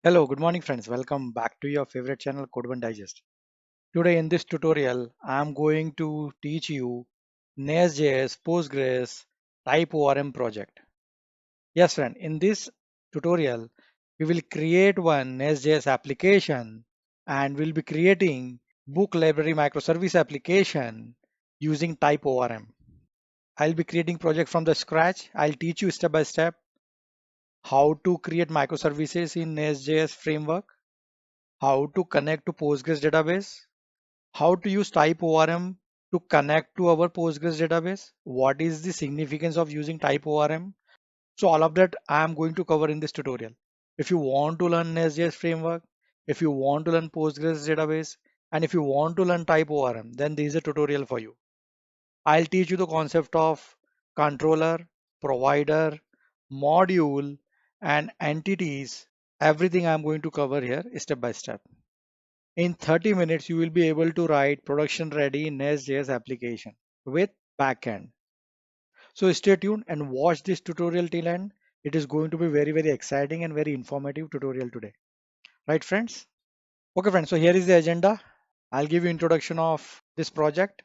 Hello, good morning friends. Welcome back to your favorite channel Code One Digest. Today in this tutorial, I am going to teach you Nestjs Postgres TypeORM project. Yes friend, in this tutorial, we will create one Nestjs application and we'll be creating book library microservice application using TypeORM. I'll be creating project from the scratch. I'll teach you step by step how to create microservices in Nestjs Framework, how to connect to Postgres database, how to use TypeORM to connect to our Postgres database, what is the significance of using TypeORM. So all of that I am going to cover in this tutorial. If you want to learn Nestjs framework, if you want to learn Postgres database, and if you want to learn TypeORM, then this is a tutorial for you. I'll teach you the concept of controller, provider, module, and entities. Everything I'm going to cover here step by step. In 30 minutes, you will be able to write production-ready Nest.js application with backend. So stay tuned and watch this tutorial till end. It is going to be very exciting and very informative tutorial today. Right, friends? Okay, friends. So here is the agenda. I'll give you introduction of this project,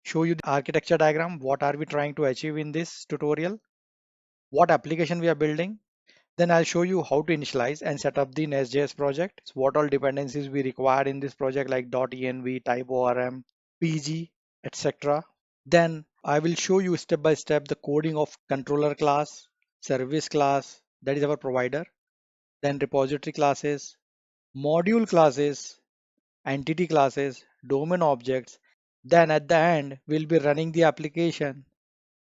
show you the architecture diagram. What are we trying to achieve in this tutorial? What application we are building? Then I'll show you how to initialize and set up the Nest.js project. So what all dependencies we require in this project like .env, TypeORM, PG, etc. Then I will show you step by step the coding of controller class, service class, that is our provider, then repository classes, module classes, entity classes, domain objects. Then at the end, we'll be running the application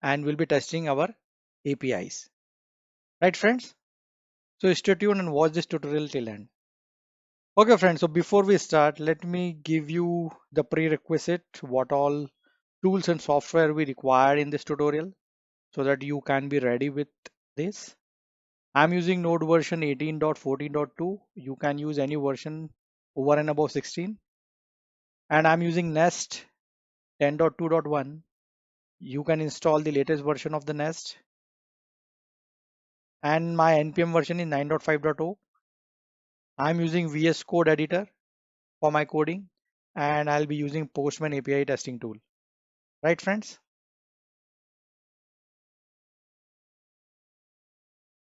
and we'll be testing our APIs. Right, friends? So stay tuned and watch this tutorial till end. Okay, friends, so before we start, let me give you the prerequisite, what all tools and software we require in this tutorial so that you can be ready with this. I'm using Node version 18.14.2. You can use any version over and above 16. And I'm using Nest 10.2.1. You can install the latest version of the Nest. And my NPM version is 9.5.0. I'm using VS Code editor for my coding, and I'll be using Postman API testing tool. Right, friends?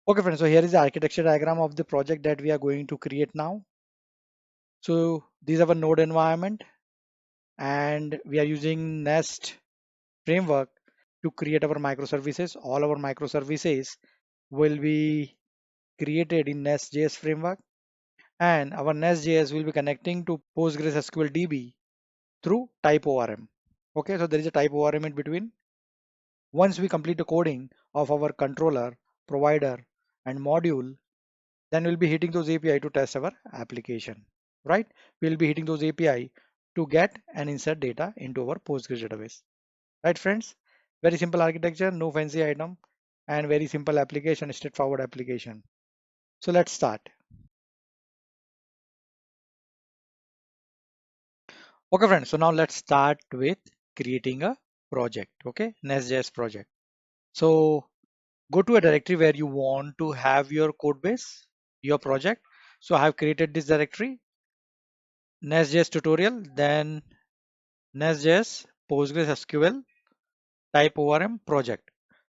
Okay, friends. So here is the architecture diagram of the project that we are going to create now. So these are our node environment, and we are using Nest framework to create our microservices. All our microservices will be created in Nestjs framework, and our Nestjs will be connecting to PostgreSQL DB through TypeORM. Okay, so there is a TypeORM in between. Once we complete the coding of our controller, provider, and module, then we'll be hitting those API to test our application, right? We'll be hitting those API to get and insert data into our Postgres database, right, friends? Very simple architecture, no fancy item, and very simple application, straightforward application. So let's start. Okay, friends. So now let's start with creating a project. Okay, Nestjs project. So go to a directory where you want to have your code base, your project. So I have created this directory, Nestjs tutorial, then Nestjs PostgreSQL TypeORM project.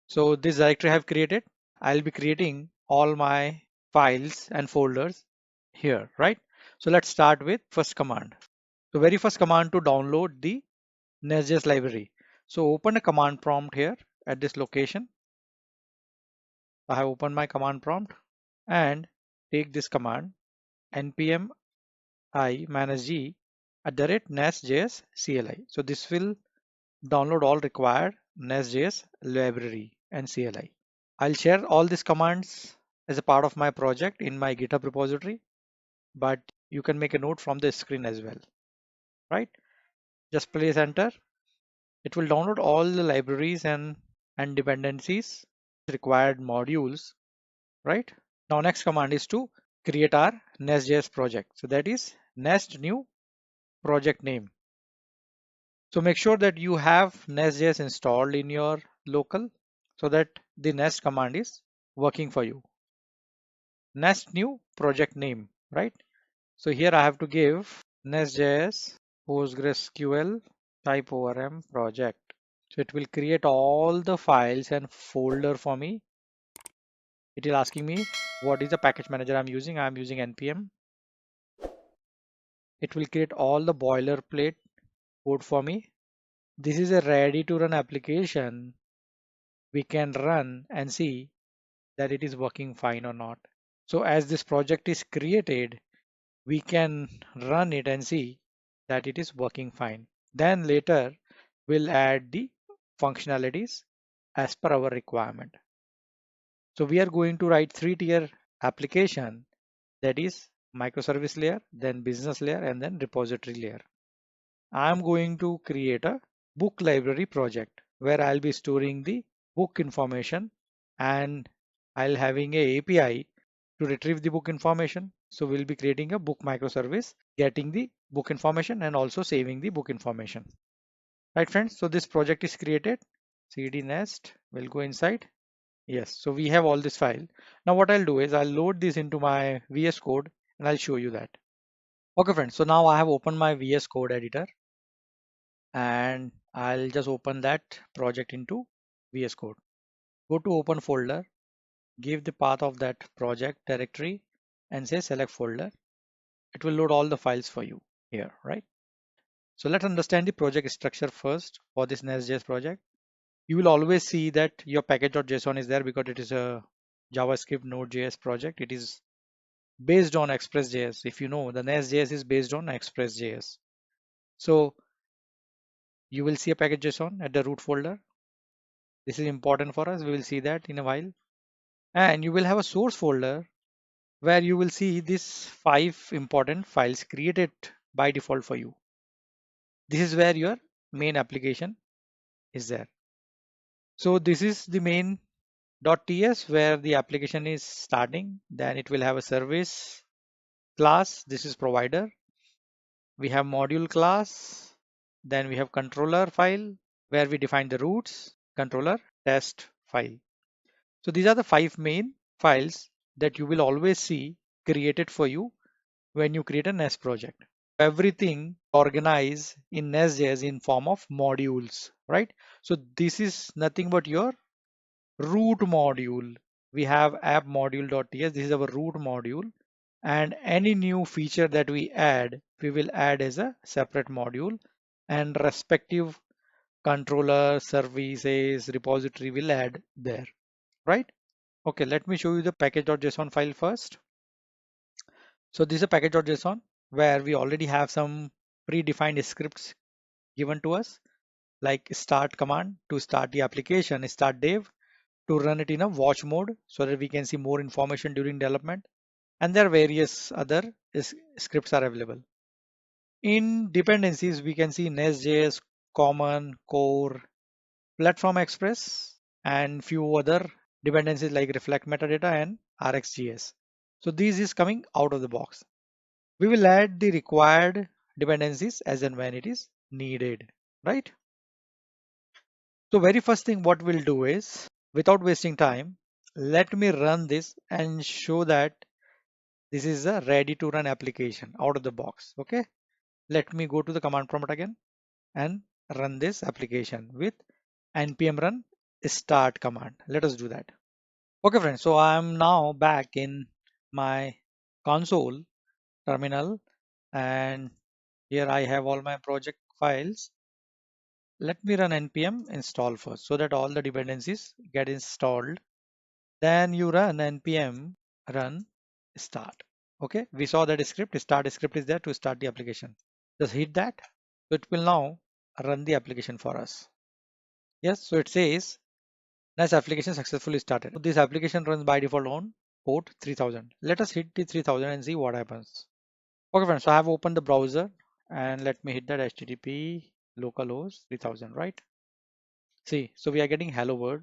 So this directory I have created. I'll be creating all my files and folders here, right? So let's start with first command. So very first command to download the Nestjs library. So open a command prompt here at this location. I have opened my command prompt and take this command npm I -g @nestjs CLI. So this will download all required Nestjs library and CLI. I'll share all these commands as a part of my project in my GitHub repository, but you can make a note from the screen as well, right? Just place enter. It will download all the libraries and dependencies, required modules, right? Now next command is to create our Nestjs project. So that is nest new project name. So make sure that you have Nestjs installed in your local so that the nest command is working for you. Nest new project name. right? So here I have to give Nestjs Postgresql TypeORM project. So it will create all the files and folder for me. It is asking me what is the package manager I'm using. I'm using npm. It will create all the boilerplate code for me. This is a ready to run application. We can run and see that it is working fine or not. So as this project is created, we can run it and see that it is working fine. Then later we'll add the functionalities as per our requirement. So we are going to write 3-tier application, that is microservice layer, then business layer, and then repository layer. I'm going to create a book library project where I'll be storing the book information, and I'll having a API to retrieve the book information. So we'll be creating a book microservice, getting the book information and also saving the book information. Right, friends? So this project is created. cd nest will go inside. Yes, so we have all this file. Now what I'll do is I'll load this into my VS Code and I'll show you that. Okay, friends. So now I have opened my VS Code editor and I'll just open that project into VS Code. Go to open folder, give the path of that project directory and say select folder. It will load all the files for you here, right? So let's understand the project structure first for this Nestjs project. You will always see that your package.json is there because it is a JavaScript Node.js project. It is based on Express.js. If you know, the Nestjs is based on Express.js. So you will see a package.json at the root folder. This is important for us. We will see that in a while. And you will have a source folder where you will see these 5 important files created by default for you. This is where your main application is there. So this is the main.ts where the application is starting. Then it will have a service class. This is provider. We have module class. Then we have controller file where we define the routes, controller, test file. So these are the 5 main files that you will always see created for you when you create a Nest project. Everything organized in Nest.js in form of modules, right? So this is nothing but your root module. We have app module.ts. This is our root module. And any new feature that we add, we will add as a separate module, and respective controller, services, repository will add there, right? Okay, let me show you the package.json file first. So this is a package.json where we already have some predefined scripts given to us, like start command to start the application, start dev to run it in a watch mode so that we can see more information during development. And there are various other scripts are available. In dependencies, we can see Nest.js, common, core, platform express, and few other dependencies like reflect metadata and rxjs. So this is coming out of the box. We will add the required dependencies as and when it is needed, right? So very first thing what we'll do is, without wasting time, let me run this and show that this is a ready to run application out of the box. Okay, let me go to the command prompt again and run this application with npm run start command. Let us do that. Okay, friends, so I'm now back in my console terminal, and here I have all my project files. Let me run npm install first so that all the dependencies get installed. Then you run npm run start. Okay, we saw that script, start script is there to start the application. Just hit that. So it will now run the application for us. Yes, so it says nice application successfully started. So this application runs by default on port 3000. Let us hit the 3000 and see what happens. Okay, friends, so I have opened the browser and let me hit that HTTP localhost 3000, right? See, so we are getting hello world,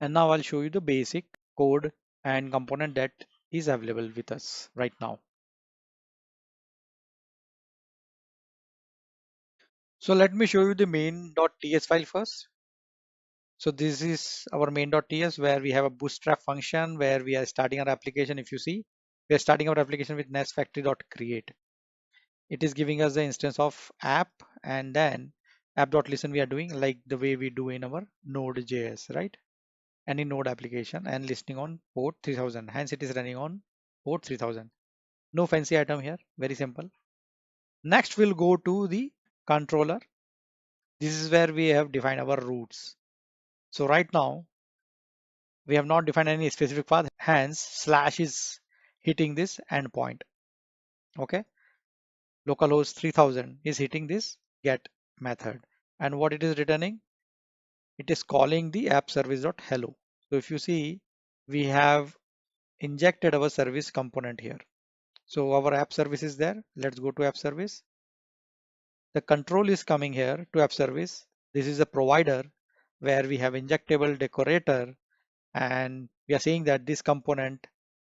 and now I'll show you the basic code and component that is available with us right now. So let me show you the main.ts file first. So this is our main.ts where we have a bootstrap function where we are starting our application if you see. We are starting our application with nest factory.create. It is giving us the instance of app, and then app.listen we are doing like the way we do in our Node.js, right? Any node application and listening on port 3000. Hence it is running on port 3000. No fancy item here, very simple. Next we'll go to the controller. This is where we have defined our routes. So right now we have not defined any specific path, hence slash is hitting this endpoint. Okay, localhost 3000 is hitting this get method, and what it is returning, it is calling the app service.hello. So if you see, we have injected our service component here. So our app service is there. Let's go to app service. The control is coming here to app service. This is a provider where we have injectable decorator, and we are saying that this component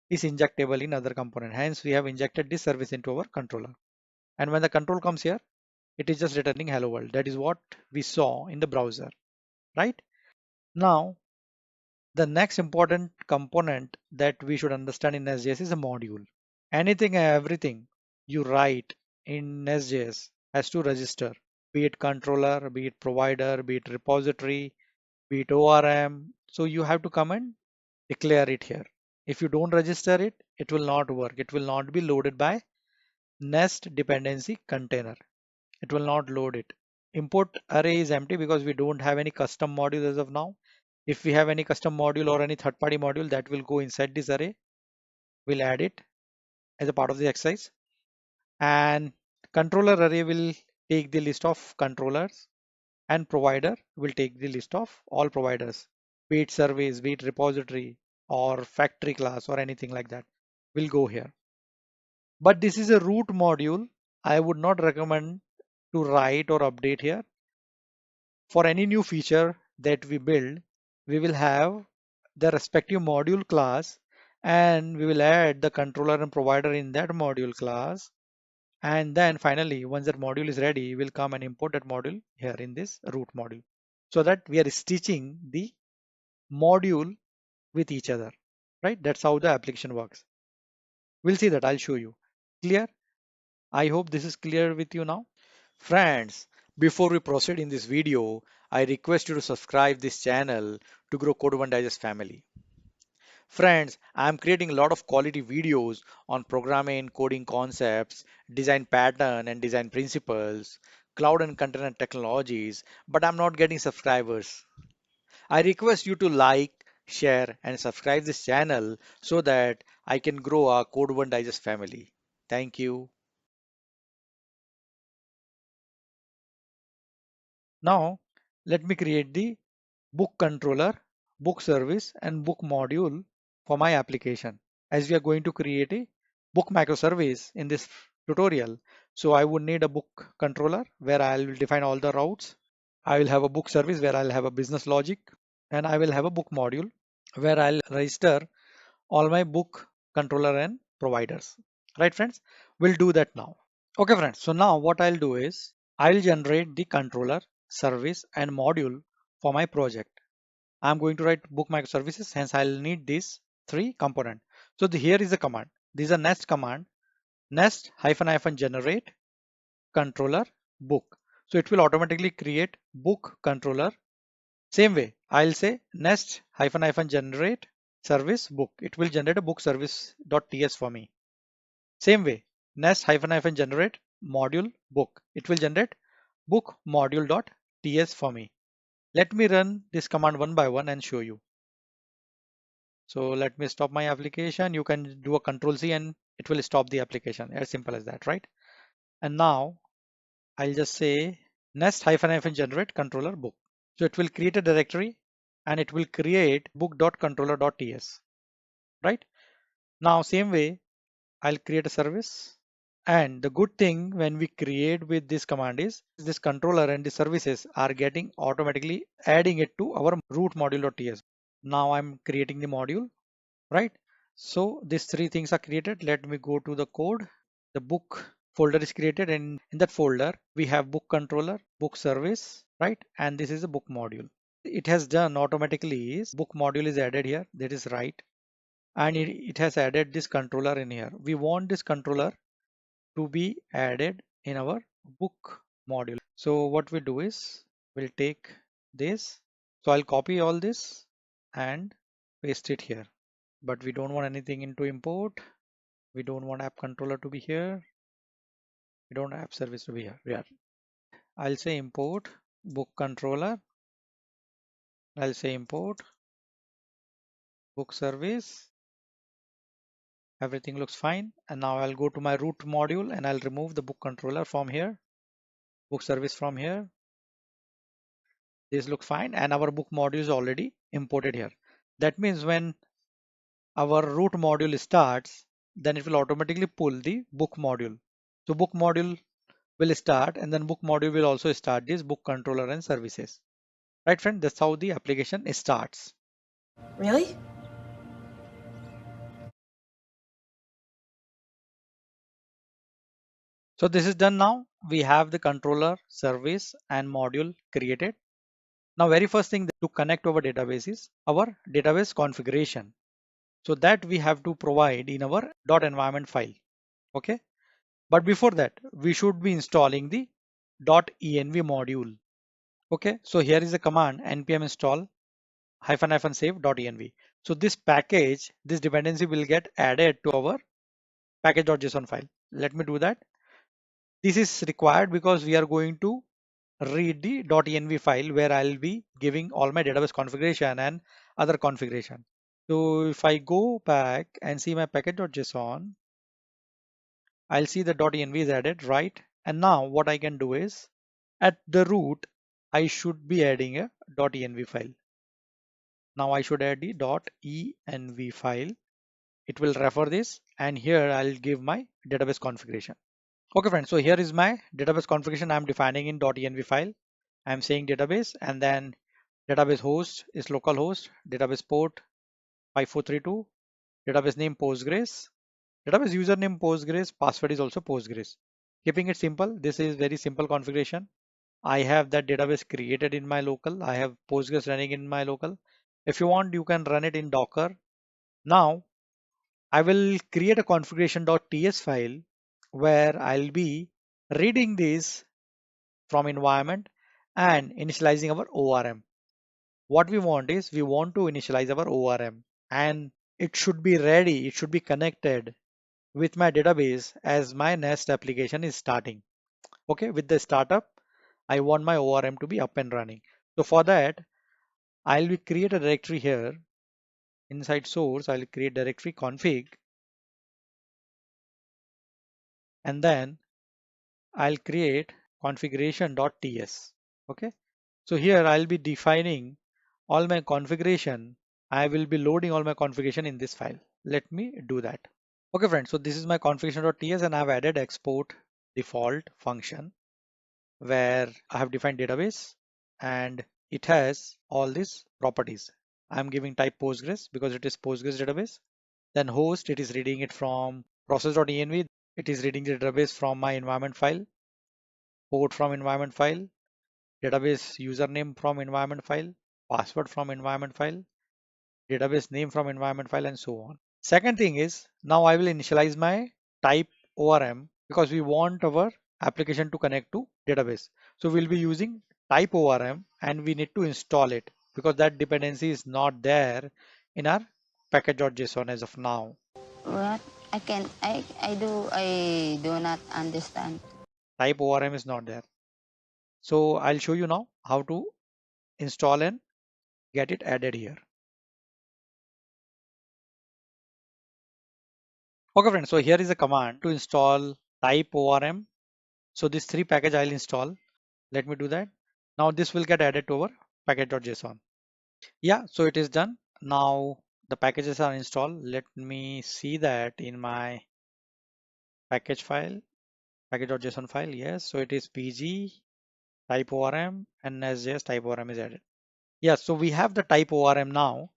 is injectable in other component. Hence, we have injected this service into our controller. And when the control comes here, it is just returning hello world. That is what we saw in the browser, right? Now, the next important component that we should understand in Nestjs is a module. Anything and everything you write in Nestjs has to register, be it controller, be it provider, be it repository, be it ORM. So you have to come and declare it here. If you don't register it, it will not work. It will not be loaded by Nest dependency container. It will not load it. Import array is empty because we don't have any custom module as of now. If we have any custom module or any third-party module that will go inside this array, we'll add it as a part of the exercise. And controller array will take the list of controllers, and provider will take the list of all providers, be it service, be it repository or factory class or anything like that will go here. But this is a root module. I would not recommend to write or update here. For any new feature that we build, we will have the respective module class, and we will add the controller and provider in that module class. And then finally, once that module is ready, we'll come and import that module here in this root module, so that we are stitching the module with each other, right? That's how the application works. We'll see that. I'll show you. Clear? I hope this is clear with you now. Friends, before we proceed in this video, I request you to subscribe this channel to grow Code One Digest family. Friends, I am creating a lot of quality videos on programming, coding concepts, design pattern and design principles, cloud and container technologies, but I'm not getting subscribers. I request you to like, share and subscribe this channel so that I can grow our Code One Digest family. Thank you. Now, let me create the book controller, book service, and book module for my application. As we are going to create a book microservice in this tutorial, so I would need a book controller where I will define all the routes. I will have a book service where I'll have a business logic, and I will have a book module where I'll register all my book controller and providers. Right, friends? We'll do that now. Okay, friends. So now what I'll do is I'll generate the controller, service, and module for my project. I'm going to write book microservices, hence I'll need these three component. So here is the command. This is a nest command, nest hyphen hyphen generate controller book. So it will automatically create book controller. Same way, I'll say nest hyphen hyphen generate service book. It will generate a book service.ts for me. Same way, nest hyphen hyphen generate module book. It will generate book module.ts for me. Let me run this command one by one and show you. So let me stop my application. You can do a control C and it will stop the application. As simple as that, right? And now I'll just say nest hyphen hyphen generate controller book. So it will create a directory and it will create book.controller.ts, right? Now, same way, I'll create a service. And the good thing when we create with this command is this controller and the services are getting automatically adding it to our root module.ts. Now I'm creating the module, right? So these three things are created. Let me go to the code. The book folder is created, and in that folder we have book controller, book service, right? And this is a book module. It has done automatically is book module is added here. That is right. and it has added this controller in here. We want this controller to be added in our book module. So what we do is we'll take this. So I'll copy all this and paste it here. But we don't want anything into import. We don't want app controller to be here. We don't want app service to be here. Yeah. I'll say import book controller. I'll say import book service. Everything looks fine. And now I'll go to my root module and I'll remove the book controller from here, book service from here. This looks fine. And our book module is already imported here. That means when our root module starts, then it will automatically pull the book module. So book module will start and then book module will also start this book controller and services. Right friend, that's how the application starts. Really? So this is done now. We have the controller, service and module created. Now very first thing to connect to our database is our database configuration. So that we have to provide in our .environment file. Okay. But before that, we should be installing the .env module. Okay. So here is the command npm install --save.env. So this package, this dependency will get added to our package.json file. Let me do that. This is required because we are going to read the .env file where I'll be giving all my database configuration and other configuration. So if I go back and see my package.json, I'll see the .env is added, right? And now what I can do is at the root, I should be adding a .env file. Now I should add the .env file. It will refer this and here I'll give my database configuration. Okay friends, so here is my database configuration I'm defining in .env file. I'm saying database and then database host is localhost, database port 5432, database name Postgres, database username Postgres, password is also Postgres. Keeping it simple, this is very simple configuration. I have that database created in my local. I have Postgres running in my local. If you want, you can run it in Docker. Now, I will create a configuration.ts file where I'll be reading this from environment and initializing our ORM. What we want is we want to initialize our ORM and it should be ready. It should be connected with my database as my Nest application is starting. Okay, with the startup, I want my ORM to be up and running. So for that, I'll be create a directory here inside source. I'll create directory config and then I'll create configuration.ts. Okay, so here I'll be defining all my configuration. I will be loading all my configuration in this file. Let me do that. Okay friends, so this is my configuration.ts and I've added export default function where I have defined database and it has all these properties. I'm giving type Postgres because it is Postgres database. Then host, it is reading it from process.env. It is reading the database from my environment file, port from environment file, database username from environment file, password from environment file, database name from environment file, and so on. Second thing is now I will initialize my type ORM because we want our application to connect to database. So we'll be using type ORM and we need to install it because that dependency is not there in our package.json as of now. What? I do not understand. Type ORM is not there. So I'll show you now how to install and get it added here. Okay friends, so here is a command to install type ORM. So these three package I'll install. Let me do that. Now this will get added to our package.json. Yeah, so it is done. Now the packages are installed. Let me see that in my package file, package.json file. Yes, so it is pg type ORM and Nestjs type ORM is added. Yeah, so we have the type ORM now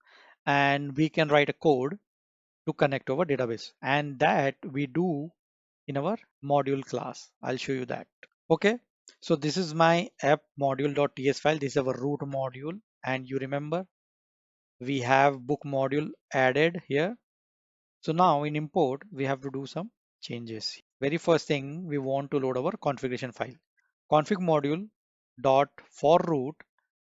and we can write a code to connect to our database and that we do in our module class. I'll show you that. Okay, so this is my app module.ts file. This is our root module and you remember we have book module added here. So now in import, we have to do some changes. Very first thing, we want to load our configuration file. Config module dot for root,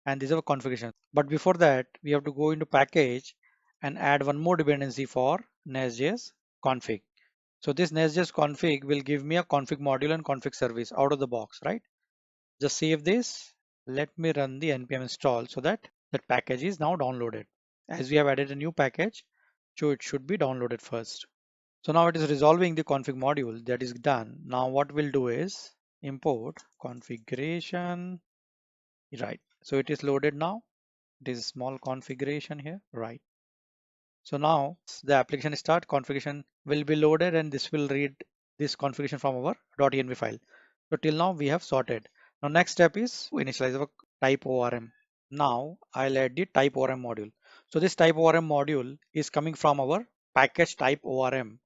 and this is our configuration. But before that, we have to go into package and add one more dependency for Nestjs config. So this Nestjs config will give me a config module and config service out of the box, right? Just save this. Let me run the npm install so that that package is now downloaded. As we have added a new package, so it should be downloaded first. So now it is resolving the config module. That is done. Now what we'll do is import configuration, right? So it is loaded now. It is small configuration here, right? So now the application start, configuration will be loaded and this will read this configuration from our .env file. So till now we have sorted. Now next step is to initialize our TypeORM. Now I'll add the TypeORM module. So this TypeORM module is coming from our package TypeORM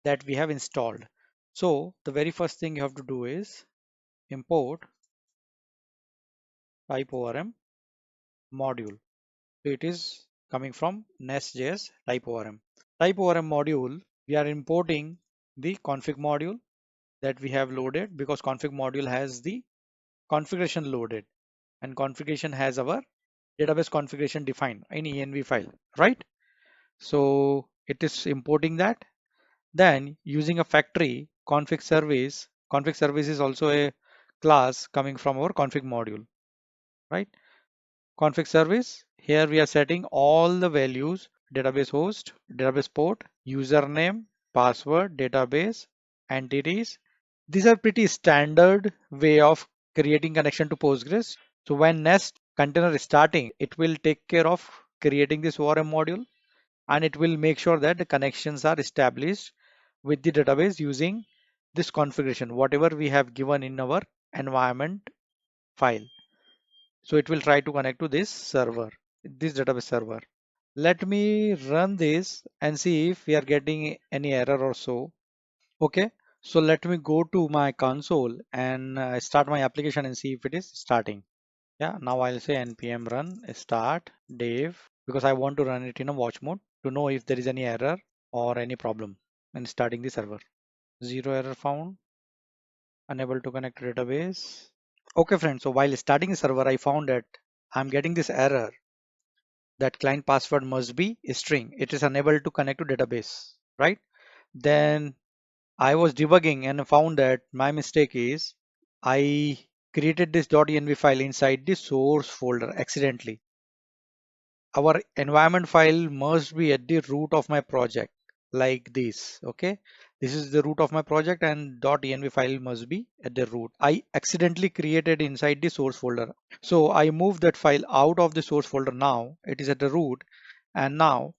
that we have installed. So the very first thing you have to do is import TypeORM module. So it is coming from Nestjs TypeORM. TypeORM module, we are importing the config module that we have loaded because config module has the configuration loaded and configuration has our database configuration defined in env file, right? So it is importing that. Then using a factory config service is also a class coming from our config module, right? Config service, here we are setting all the values: database host, database port, username, password, database, entities. These are pretty standard way of creating connection to Postgres. So when Nest container is starting, it will take care of creating this ORM module and it will make sure that the connections are established with the database using this configuration, whatever we have given in our environment file. So it will try to connect to this server, this database server. Let me run this and see if we are getting any error or so. Okay, so let me go to my console and start my application and see if it is starting. Yeah, now I'll say npm run start dev because I want to run it in a watch mode to know if there is any error or any problem in starting the server. Zero error found, unable to connect to database. Okay friends, so while starting the server, I found that I'm getting this error that client password must be a string. It is unable to connect to database, right? Then I was debugging and found that my mistake is I created this .env file inside the source folder accidentally. Our environment file must be at the root of my project like this. Okay, this is the root of my project and .env file must be at the root. I accidentally created inside the source folder. So I moved that file out of the source folder. Now it is at the root. And now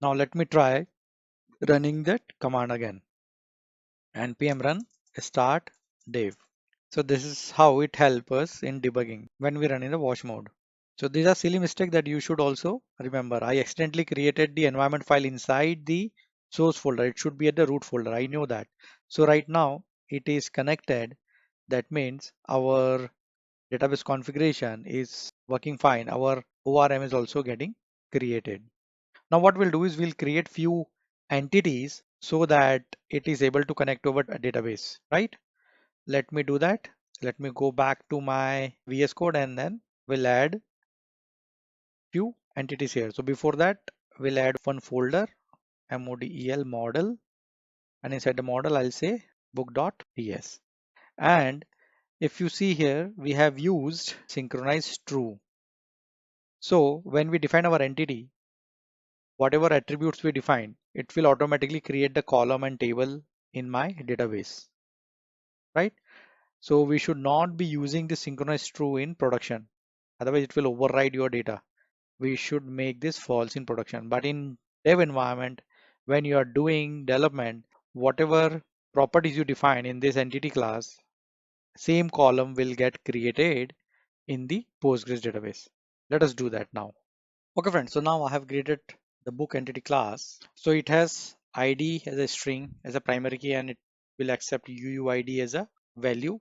let me try running that command again. Npm run start dev. So this is how it helps us in debugging when we run in the watch mode. So these are silly mistakes that you should also remember. I accidentally created the environment file inside the source folder. It should be at the root folder. I know that. So right now it is connected. That means our database configuration is working fine. Our ORM is also getting created. Now what we'll do is we'll create few entities so that it is able to connect to our database, right? Let me do that. Let me go back to my VS Code and then we'll add few entities here. So before that, we'll add one folder, model model, and inside the model, I'll say book.ts. And if you see here, we have used synchronize true. So when we define our entity, whatever attributes we define, it will automatically create the column and table in my database, right? So we should not be using the synchronize true in production. Otherwise, it will override your data. We should make this false in production. But in dev environment, when you are doing development, whatever properties you define in this entity class, same column will get created in the Postgres database. Let us do that now. Okay, friends. So now I have created the book entity class. So it has ID as a string as a primary key and it will accept UUID as a value.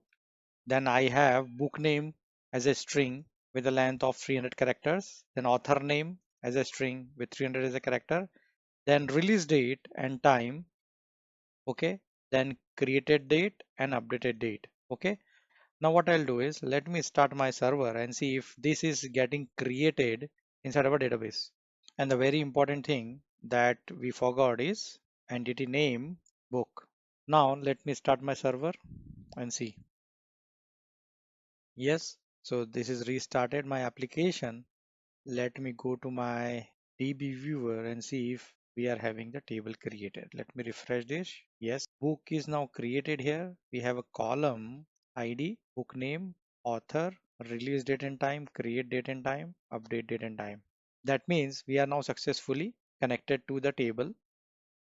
Then I have book name as a string with a length of 300 characters. Then author name as a string with 300 as a character. then release date and time, okay, then created date and updated date, okay. Now what I'll do is let me start my server and see if this is getting created inside our database. And the very important thing that we forgot is entity name book. Now let me start my server and see. Yes, so this is restarted my application. Let me go to my DB viewer and see if we are having the table created. Let me refresh this. Yes, book is now created here. We have a column ID, book name, author, release date and time, create date and time, update date and time. That means we are now successfully connected to the table.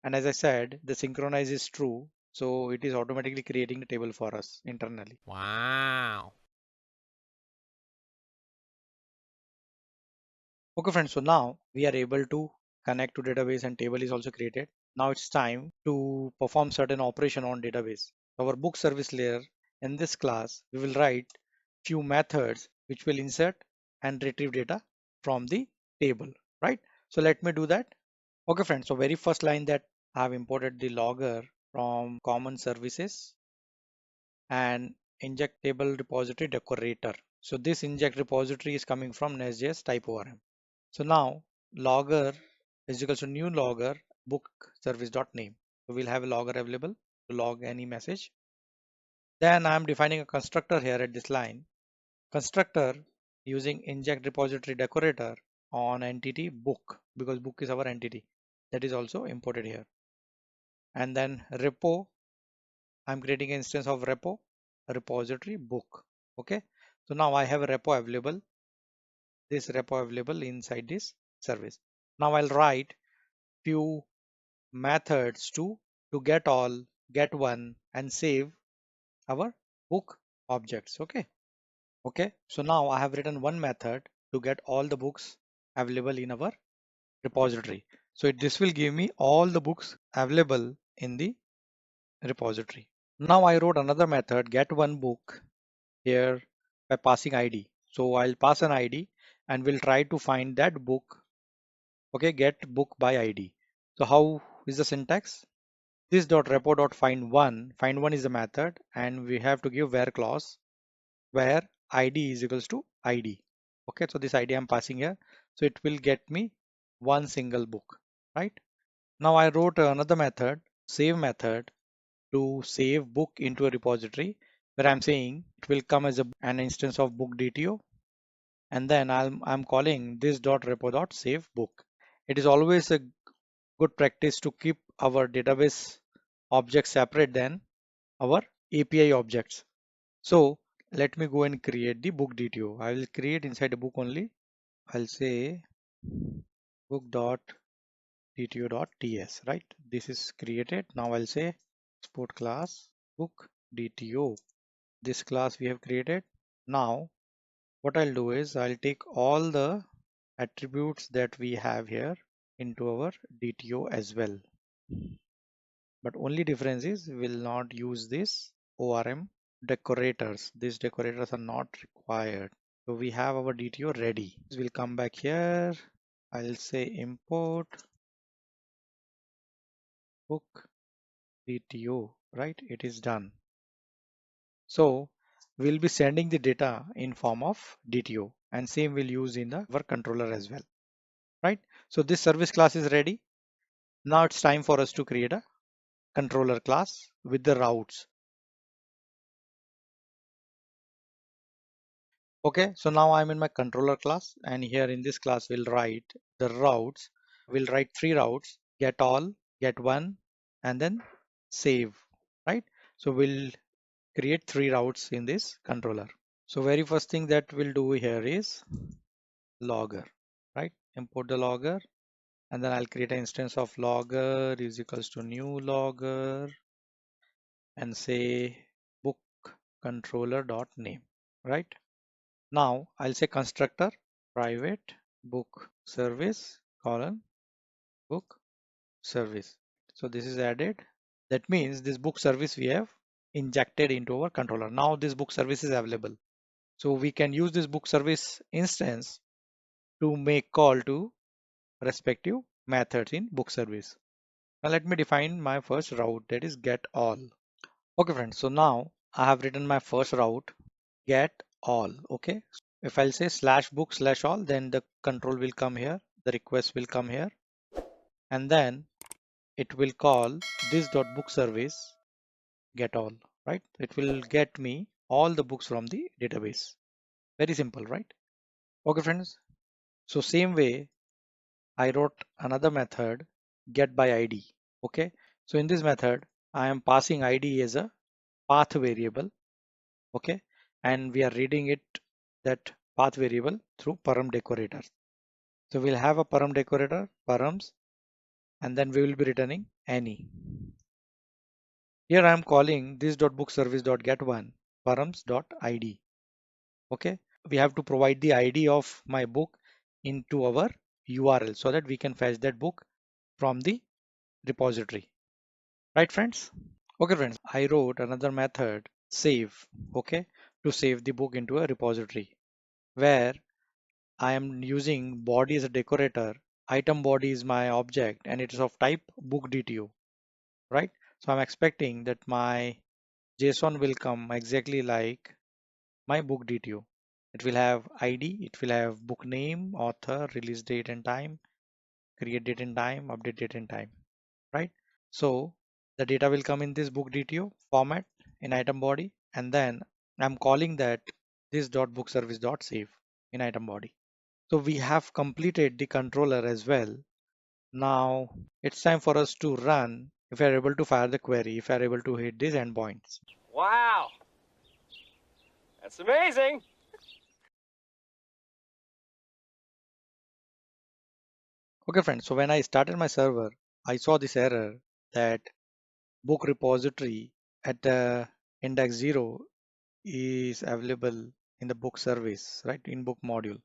And as I said, the synchronize is true. So it is automatically creating the table for us internally. Wow. Okay, friends. So now we are able to connect to database and table is also created. Now it's time to perform certain operation on database. Our book service layer in this class, we will write few methods which will insert and retrieve data from the table, right? So let me do that. Okay, friends. So very first line that I have imported the logger from common services and inject table repository decorator. So this inject repository is coming from Nestjs TypeORM. So now logger is equals to new logger book service dot name. So we'll have a logger available to log any message. Then I'm defining a constructor here at this line. Constructor using inject repository decorator on entity book because book is our entity. That is also imported here. And then repo, I'm creating an instance of repo repository book. Okay. So now I have a repo available, this repo available inside this service. Now I'll write few methods to get all, get one, and save our book objects. Okay, so now I have written one method to get all the books available in our repository. So this will give me all the books available in the repository. Now I wrote another method, get one book, here by passing ID. So I'll pass an ID and we'll try to find that book. Okay, get book by ID. So how is the syntax? This dot repo dot find one is the method and we have to give where clause where id is equals to id. Okay, so this id I'm passing here, so it will get me one single book, right? Now I wrote another method, save method, to save book into a repository where I'm saying it will come as an instance of book DTO, and then I'm calling this dot repo dot save book. It is always a good practice to keep our database objects separate than our API objects. So let me go and create the book DTO. I will create inside the book only. I'll say book.dto.ts, right? This is created. Now I'll say export class book DTO. This class we have created. Now what I'll do is I'll take all the attributes that we have here into our DTO as well. But only difference is we'll not use this ORM decorators. These decorators are not required. So we have our DTO ready. We'll come back here. I'll say import book DTO, right? It is done. So we'll be sending the data in form of DTO and same we'll use in the our controller as well, right? So this service class is ready. Now it's time for us to create a controller class with the routes. Okay, so now I'm in my controller class and here in this class we'll write the routes. We'll write three routes, get all, get one, and then save, right? So we'll create three routes in this controller. So very first thing that we'll do here is logger, right? Import the logger and then I'll create an instance of logger is equals to new logger and say book controller dot name, right? Now I'll say constructor private book service colon book service. So this is added. That means this book service we have injected into our controller. Now this book service is available. So we can use this book service instance to make call to respective methods in book service. Now let me define my first route, that is get all. Okay friends, so now I have written my first route, get all. Okay. If I'll say slash book slash all, then the control will come here, the request will come here, and then it will call this dot book service get all, right? It will get me all the books from the database. Very simple, right? Okay friends. So same way I wrote another method get by ID. Okay. So in this method, I am passing ID as a path variable. Okay. And we are reading it, that path variable, through param decorator. So we'll have a param decorator, params, and then we will be returning any. Here I am calling this dot book service dot get one params dot ID. Okay. We have to provide the ID of my book into our URL so that we can fetch that book from the repository. Right, friends? Okay, friends, I wrote another method save, okay, to save the book into a repository where I am using body as a decorator. Item body is my object and it is of type book DTO, right? So I'm expecting that my JSON will come exactly like my book DTO. It will have ID, it will have book name, author, release date and time, create date and time, update date and time, right? So the data will come in this book DTO format in item body, and then I'm calling that this dot book service dot save in item body. So we have completed the controller as well. Now it's time for us to run if we are able to fire the query, if we are able to hit these endpoints. Wow, that's amazing. Okay, friends. So when I started my server, I saw this error that book repository at the index 0 is available in the book service, right? In book module.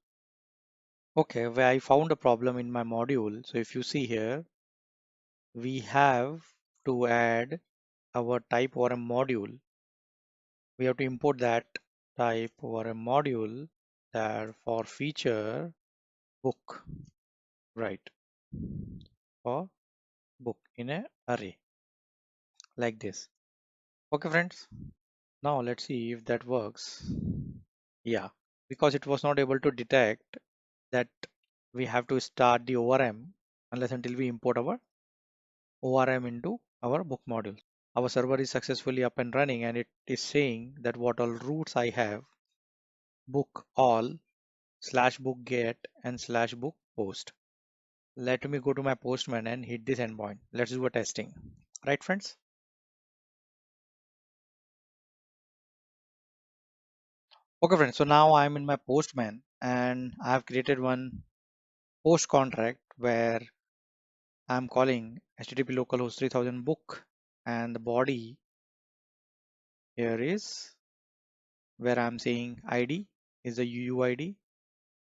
Okay, where I found a problem in my module. So if you see here, we have to add our TypeORM module. We have to import that TypeORM module that for feature book, right? For book in a array like this. Okay, friends. Now let's see if that works. Yeah, because it was not able to detect that we have to start the ORM unless until we import our ORM into our book module. Our server is successfully up and running and it is saying that what all routes I have, book all, slash book get and slash book post. Let me go to my postman and hit this endpoint. Let's do a testing. Right, friends? Okay, friends. So now I'm in my postman and I have created one post contract where I'm calling HTTP localhost 3000 book, and the body here is where I'm saying ID is the UUID,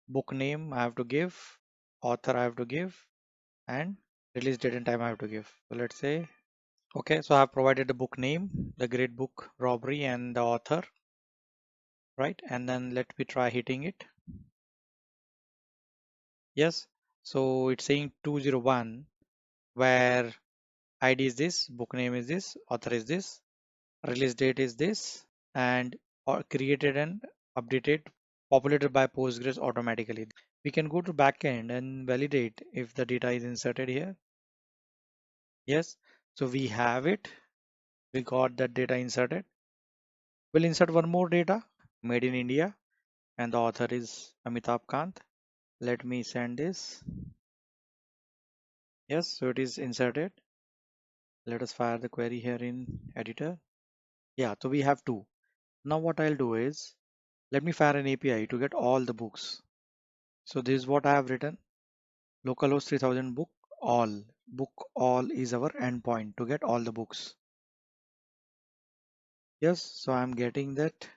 book name I have to give, author I have to give, and release date and time I have to give. So let's say, okay, so I have provided the book name, the great book robbery, and the author, right? And then let me try hitting it. Yes, so it's saying 201 where ID is this, book name is this, author is this, release date is this, and or created and updated, populated by Postgres automatically. We can go to backend and validate if the data is inserted here. Yes, so we have it. We got that data inserted. We'll insert one more data, made in India, and the author is Amitabh Kant. Let me send this. Yes, so it is inserted. Let us fire the query here in editor. Yeah, so we have two. Now what I'll do is, let me fire an API to get all the books. So this is what I have written. Localhost 3000 book all. Book all is our endpoint to get all the books. Yes, so I'm getting that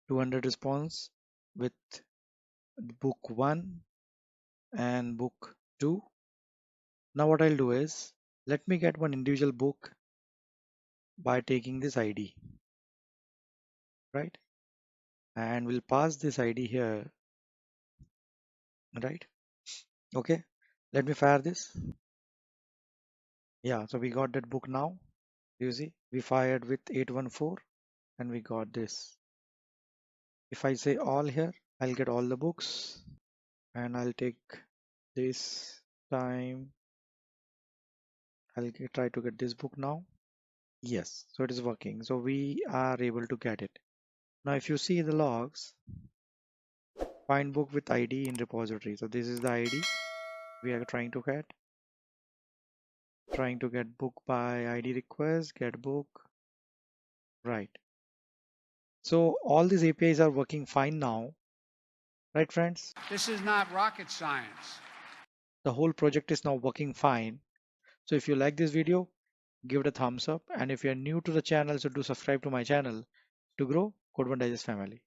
200 response with book 1 and book 2. Now what I'll do is, let me get one individual book by taking this ID, right? And we'll pass this ID here, right? Okay. Let me fire this. Yeah, so we got that book now. You see, we fired with 814 and we got this. If I say all here, I'll get all the books and I'll take this time. Try to get this book now. Yes, so it is working. So we are able to get it. Now, if you see the logs, find book with ID in repository. So this is the ID we are trying to get. Trying to get book by ID request, get book. Right. So all these APIs are working fine now. Right, friends? This is not rocket science. The whole project is now working fine. So if you like this video, give it a thumbs up. And if you're new to the channel, so do subscribe to my channel to grow Code One Digest family.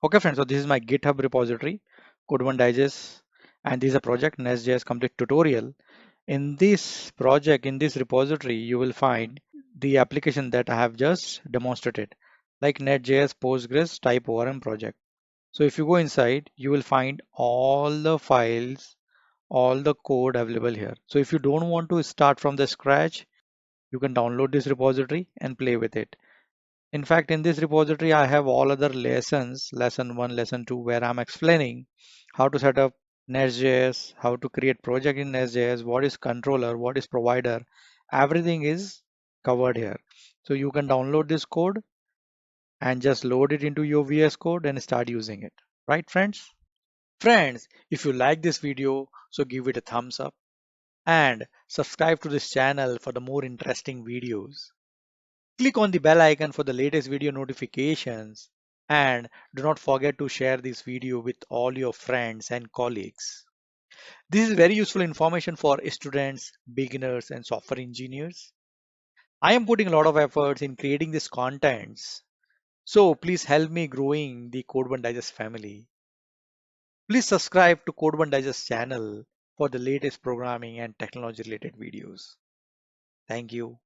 Okay, friends, so this is my GitHub repository, Code One Digest, and this is a project, Nestjs complete tutorial. In this project, in this repository, you will find the application that I have just demonstrated, like Nestjs, Postgres, TypeORM project. So if you go inside, you will find all the files, all the code available here. So if you don't want to start from the scratch, you can download this repository and play with it. In fact, in this repository, I have all other lessons, lesson 1, lesson 2, where I'm explaining how to set up Nestjs, how to create project in Nestjs, what is controller, what is provider. Everything is covered here. So you can download this code and just load it into your VS Code and start using it. Right, friends? Friends, if you like this video, so give it a thumbs up and subscribe to this channel for the more interesting videos. Click on the bell icon for the latest video notifications and do not forget to share this video with all your friends and colleagues. This is very useful information for students, beginners and software engineers. I am putting a lot of efforts in creating these contents. So please help me growing the Code One Digest family. Please subscribe to Code One Digest channel for the latest programming and technology related videos. Thank you.